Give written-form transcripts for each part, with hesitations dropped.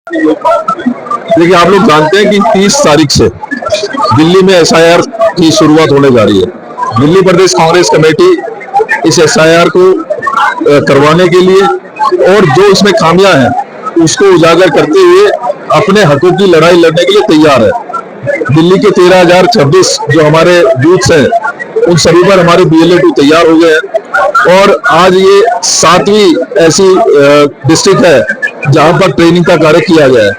देखिए, आप लोग जानते हैं कि 30 तारीख से दिल्ली में एसआईआर की शुरुआत होने जा रही है। दिल्ली प्रदेश कांग्रेस कमेटी इस एसआईआर को करवाने के लिए और जो इसमें खामियां हैं उसको उजागर करते हुए अपने हकों की लड़ाई लड़ने के लिए तैयार है। दिल्ली के 13,026 जो हमारे बूथ्स हैं उन सभी पर हमारे BLA 2 तैयार हो गए हैं और आज ये 7वीं ऐसी डिस्ट्रिक्ट है जहां पर ट्रेनिंग का कार्य किया गया है।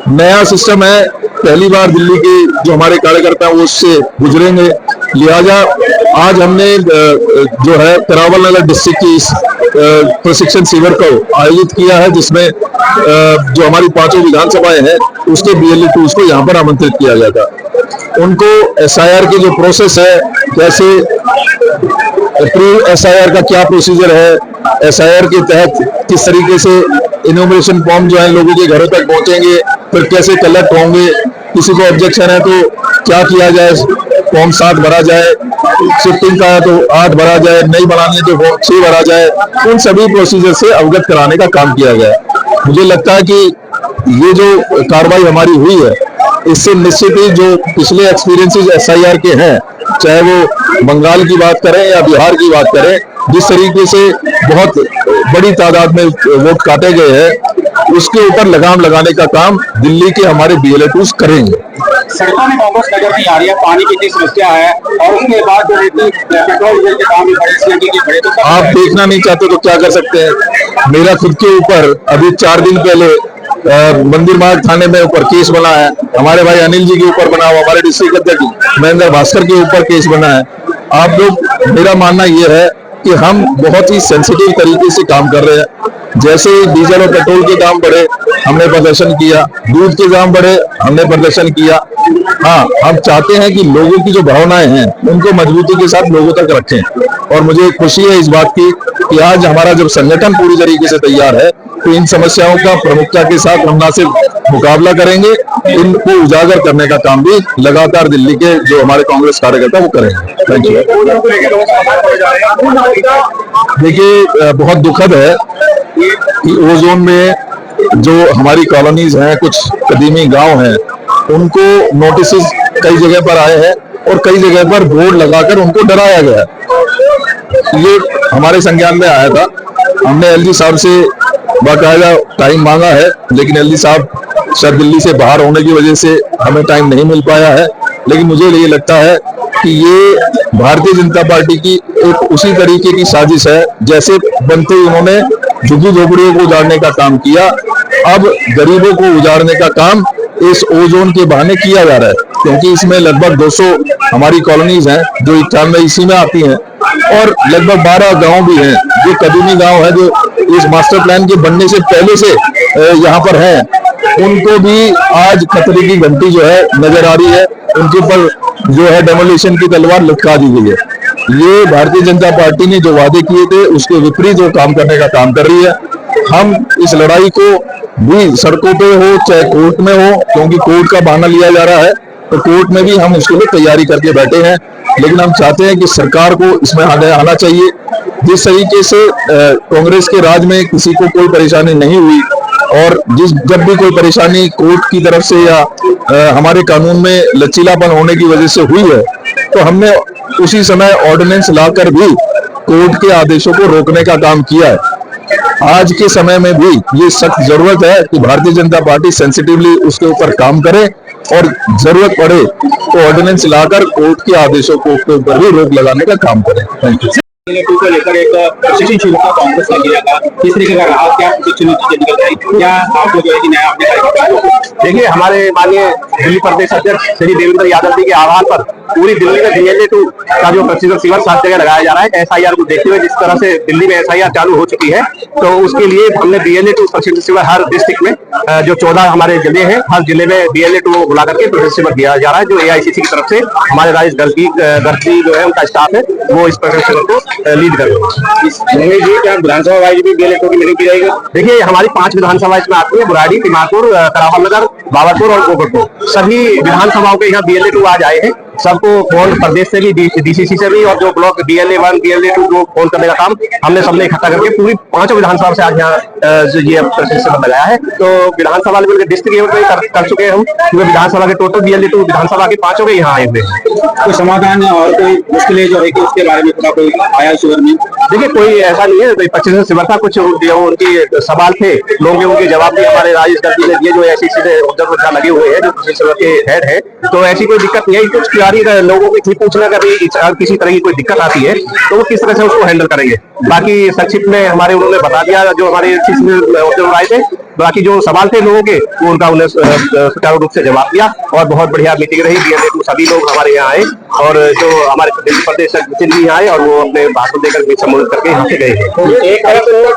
नया सिस्टम है, पहली बार दिल्ली के जो हमारे कार्यकर्ता हैं वो उससे गुजरेंगे, लिहाजा आज हमने जो है करावल नगर डिस्ट्रिक्ट की इस प्रशिक्षण शिविर को आयोजित किया है, जिसमें जो हमारी 5 विधानसभाएं हैं उसके BLA 2 को यहाँ पर आमंत्रित किया गया था। उनको SIR की जो प्रोसेस है, कैसे प्री SIR का क्या प्रोसीजर है, SIR के तहत किस तरीके से इनोमिनेशन फॉर्म जो है लोगों के घरों तक पहुंचेंगे, फिर कैसे कलेक्ट होंगे, किसी को ऑब्जेक्शन है तो क्या किया जाए, फॉर्म 7 भरा जाए, शिफ्टिंग का है तो 8 भरा जाए, नहीं बनानी है तो फॉर्म 6 भरा जाए, उन सभी प्रोसीजर से अवगत कराने का काम किया गया है। मुझे लगता है कि ये जो कार्रवाई हमारी हुई है इससे निश्चित ही जो पिछले एक्सपीरियंसेस SIR के हैं, चाहे वो बंगाल की बात करें या बिहार की बात करें, जिस तरीके से बहुत बड़ी तादाद में वोट काटे गए हैं उसके ऊपर लगाम लगाने का काम दिल्ली के हमारे BLA 2 करेंगे। सड़कों में कांग्रेस नजर नहीं आ रही है, पानी की इतनी समस्या है और उसके बाद जो है पेट्रोल डीजल के दाम भी बढ़े, CNG के बढ़े, तो आप देखना नहीं चाहते तो क्या कर सकते हैं। मेरा खुद के ऊपर अभी 4 दिन पहले मंदिर मार्ग थाने में ऊपर केस बना है, हमारे भाई अनिल जी के ऊपर बना हुआ, हमारे डिस्ट्रिक्ट अध्यक्ष महेंद्र भास्कर के ऊपर केस बना है। आप लोग, मेरा मानना यह है कि हम बहुत ही सेंसिटिव तरीके से काम कर रहे हैं। जैसे डीजल और पेट्रोल के दाम बढ़े हमने प्रदर्शन किया, दूध के दाम बढ़े हमने प्रदर्शन किया। हाँ, हम चाहते हैं कि लोगों की जो भावनाएं हैं उनको मजबूती के साथ लोगों तक रखें और मुझे खुशी है इस बात की कि आज हमारा जब संगठन पूरी तरीके से तैयार है तो इन समस्याओं का प्रमुखता के साथ हम न सिर्फ मुकाबला करेंगे, इनको उजागर करने का काम भी लगातार दिल्ली के जो हमारे कांग्रेस कार्यकर्ता वो करेंगे। Thank you. देखिए, बहुत दुखद है कि ओजोन में जो हमारी कॉलोनीज हैं, कुछ कदीमी गांव हैं, उनको नोटिस कई जगह पर आए हैं और कई जगह पर बोर्ड लगाकर उनको डराया गया है। ये हमारे संज्ञान में आया था, हमने LG साहब से बाकायदा टाइम मांगा है, लेकिन LG साहब शायद दिल्ली से बाहर होने की वजह से हमें टाइम नहीं मिल पाया है। लेकिन मुझे ये लगता है कि ये भारतीय जनता पार्टी की एक उसी तरीके की साजिश है जैसे बनते ही उन्होंने झुग्गी झोपड़ियों को उजाड़ने का काम किया, अब गरीबों को उजाड़ने का काम इस ओजोन के बहाने किया जा रहा है, क्योंकि इसमें लगभग 200 हमारी कॉलोनीज हैं जो 91 इसी में आती हैं और लगभग 12 गांव भी हैं जो कदीमी गांव है, जो इस मास्टर प्लान के बनने से पहले से यहाँ पर हैं, उनको भी आज खतरे की घंटी जो है नजर आ रही है, उनके ऊपर जो है डेमोलिशन की तलवार लटका दी गई है। ये भारतीय जनता पार्टी ने जो वादे किए थे उसके विपरीत जो काम करने का काम कर रही है। हम इस लड़ाई को भी सड़कों पे हो चाहे कोर्ट में हो, क्योंकि कोर्ट का बहाना लिया जा रहा है, तो कोर्ट में भी हम उसके लिए तैयारी करके बैठे हैं। लेकिन हम चाहते हैं कि सरकार को इसमें आगे आना चाहिए। जिस तरीके से कांग्रेस के राज में किसी को कोई परेशानी नहीं हुई और जब भी कोई परेशानी कोर्ट की तरफ से या हमारे कानून में लचीलापन होने की वजह से हुई है, तो हमने उसी समय ऑर्डिनेंस लाकर भी कोर्ट के आदेशों को रोकने का काम किया है। आज के समय में भी ये सख्त जरूरत है कि भारतीय जनता पार्टी सेंसिटिवली उसके ऊपर काम करे और जरूरत पड़े तो ऑर्डिनेंस लाकर कोर्ट के आदेशों को ऊपर भी रोक लगाने का काम करे। Thank you. को लेकर एक प्रशिक्षण शिविर का कांग्रेस का किया था, किस तरीके का रहा, क्या प्रशिक्षण निकल गई, क्या आपको जो है कि नया अपने कार्यक्रम? देखिए, हमारे माननीय दिल्ली प्रदेश अध्यक्ष श्री देवेंद्र यादव जी के आह्वान पर पूरी दिल्ली में BLA 2 का जो प्रशिक्षण शिविर 7 जगह लगाया जा रहा है। SIR को देखते हुए जिस तरह से दिल्ली में SIR चालू हो चुकी है, तो उसके लिए हमने BLA 2 प्रशिक्षण शिविर हर डिस्ट्रिक्ट में जो 14 हमारे जिले हैं, हर जिले में BLA 2 बुला करके प्रशिक्षण शिविर दिया जा रहा है, जो AICC की तरफ से हमारे राजेश गर्गी जो है उनका स्टाफ है वो इस प्रशिक्षण शिविर को लीड कर रहे हैं। विधानसभा वाइज भी BLA 2 की मीटिंग की जाएगी? देखिए, हमारी 5 विधानसभा इसमें आती है, बुराड़ी, तिमारपुर, करावल नगर, बाबरपुर और गोरखपुर। सभी विधानसभाओं के यहाँ BLA 2 आज आए हैं सबको फोन प्रदेश से भी, डीसीसी से भी, और जो ब्लॉक BLA 1 BLA 2 को फोन करने का काम हमने सबने इकट्ठा करके पूरी 5 विधानसभा से आज यहाँ जो ये प्रतिनिधित्व लगाया है। तो विधानसभा लेवल के डिस्ट्रिक्ट लेवल पे कर चुके हैं हम, क्योंकि विधानसभा के टोटल BLA 2 विधानसभा के 5 यहाँ आए हुए हैं। कोई समाधान और कोई मुश्किलें जो है कि उसके बारे में थोड़ा कोई आया शिविर में? देखिए, कोई ऐसा नहीं है, 25 शिविर था, कुछ उनकी सवाल थे, लोगों के उनके जवाब भी हमारे राजेश गर्दी ने दिए, जो ऐसी सीधे ऑब्जर्वर लगे हुए हैं, जो शिविर के हेड है। तो ऐसी कोई दिक्कत नहीं है। कुछ खिलाड़ी लोगों की पूछना कभी किसी तरह की कोई दिक्कत आती है तो वो किस तरह से उसको हैंडल करेंगे। बाकी संक्षिप्त में हमारे उन्होंने बता दिया जो हमारे ऑब्जर्वर आए थे। बाकी जो सवाल थे लोगों के वो उनका उन्हें सुचारू रूप से जवाब दिया और बहुत बढ़िया मीटिंग रही। BLA 2 सभी लोग हमारे यहाँ आए और जो हमारे प्रदेश सचिव भी आए और वो अपने भाषण देकर भी संबोधित करके यहाँ से गए। एक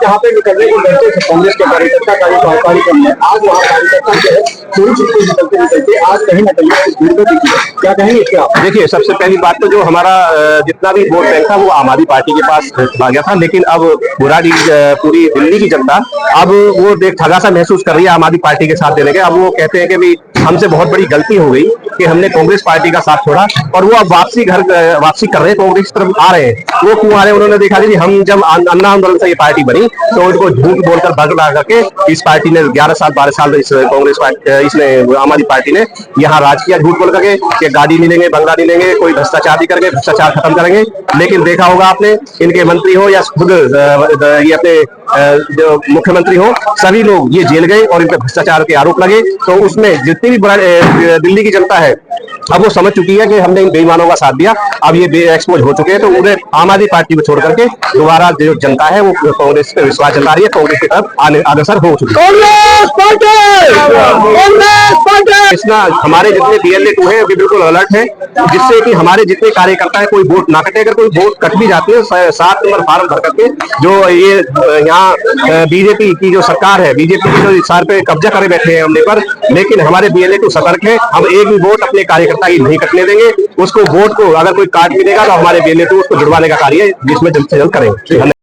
जहाँ पे निकलने को डरते थे कांग्रेस के कार्यकर्ता का जो कार्यक्रम है, आज वहाँ कार्यकर्ता जो है चोरी छिपे निकलते आज कहीं ना कहीं इस भीड़ में दिखी। क्या कहेंगे क्या? देखिए, सबसे पहली बात तो जो हमारा जितना भी वोट बैंक था वो आम आदमी पार्टी के पास चला गया था, लेकिन अब पूरी दिल्ली की जनता अब वो ठगा सा महसूस कर रही है आम आदमी पार्टी के साथ देने के। अब वो कहते हैं कि भी हमसे बहुत बड़ी गलती हो गई कि हमने कांग्रेस पार्टी का साथ छोड़ा, और वो अब वापसी कर रहे हैं, कांग्रेस की तरफ आ रहे हैं। वो क्यों आ रहे हैं? उन्होंने देखा कि हम जब अन्ना आंदोलन से ये पार्टी बनी तो उनको झूठ बोलकर भगा करके इस पार्टी ने 11 साल 12 साल इस कांग्रेस पार्टी इसने आम आदमी पार्टी ने यहाँ राज किया, झूठ बोल करके कि गाड़ी नहीं लेंगे, बंगला नहीं लेंगे, कोई भ्रष्टाचार नहीं करेंगे, भ्रष्टाचार खत्म करेंगे। लेकिन देखा होगा आपने, इनके मंत्री हो या खुद ये अपने जो मुख्यमंत्री हो, सभी लोग ये जेल गए और इन पर भ्रष्टाचार के आरोप लगे। तो उसमें जितनी भी दिल्ली की जनता है अब वो समझ चुकी है कि हमने इन बेईमानों का साथ दिया, अब ये एक्सपोज हो चुके हैं। तो उन्हें आम आदमी पार्टी को छोड़ करके दोबारा जो जनता है वो कांग्रेस पे विश्वास जता रही है, कांग्रेस की तरफ अग्रसर हो चुकी है। इसना हमारे जितने BLA 2 है बिल्कुल अलर्ट है, जिससे कि हमारे जितने कार्यकर्ता है कोई वोट ना कटे। अगर कोई वोट कट भी जाती है 7 नंबर फार्म भर करके, जो ये यहाँ बीजेपी की जो सरकार है, बीजेपी की जो सार पे कब्जा करे बैठे हैं हमने पर, लेकिन हमारे BLA 2 सतर्क है। हम एक भी वोट अपने कार्यकर्ता की नहीं कटने देंगे। उसको वोट को अगर कोई काट भी देगा तो हमारे BLA 2 उसको जुड़वाने का कार्य जिसमें जल्द से जल्द करेंगे।